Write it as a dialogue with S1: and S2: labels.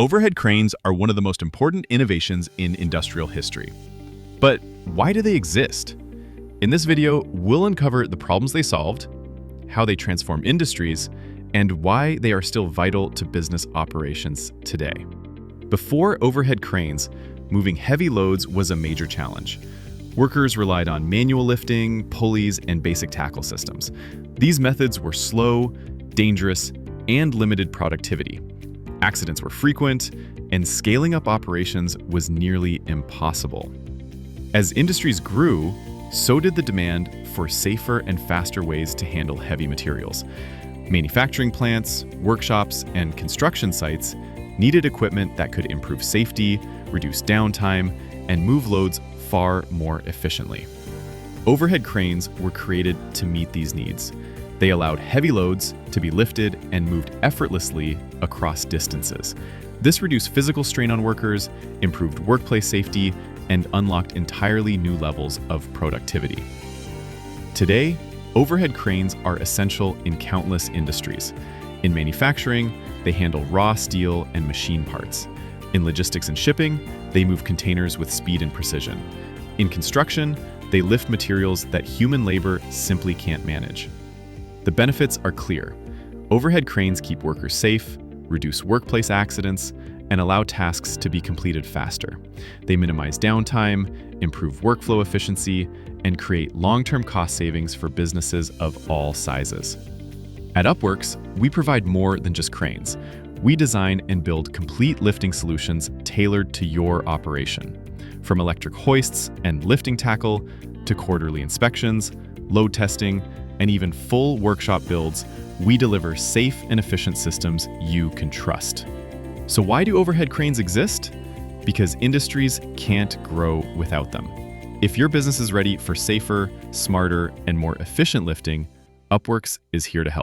S1: Overhead cranes are one of the most important innovations in industrial history. But why do they exist? In this video, we'll uncover the problems they solved, how they transform industries, and why they are still vital to business operations today. Before overhead cranes, moving heavy loads was a major challenge. Workers relied on manual lifting, pulleys, and basic tackle systems. These methods were slow, dangerous, and limited productivity. Accidents were frequent, and scaling up operations was nearly impossible. As industries grew, so did the demand for safer and faster ways to handle heavy materials. Manufacturing plants, workshops, and construction sites needed equipment that could improve safety, reduce downtime, and move loads far more efficiently. Overhead cranes were created to meet these needs. They allowed heavy loads to be lifted and moved effortlessly across distances. This reduced physical strain on workers, improved workplace safety, and unlocked entirely new levels of productivity. Today, overhead cranes are essential in countless industries. In manufacturing, they handle raw steel and machine parts. In logistics and shipping, they move containers with speed and precision. In construction, they lift materials that human labor simply can't manage. The benefits are clear. Overhead cranes keep workers safe, reduce workplace accidents, and allow tasks to be completed faster. They minimize downtime, improve workflow efficiency, and create long-term cost savings for businesses of all sizes. At UpworX, we provide more than just cranes. We design and build complete lifting solutions tailored to your operation. From electric hoists and lifting tackle to quarterly inspections, load testing, and even full workshop builds, we deliver safe and efficient systems you can trust. So why do overhead cranes exist? Because industries can't grow without them. If your business is ready for safer, smarter, and more efficient lifting, UpworX is here to help.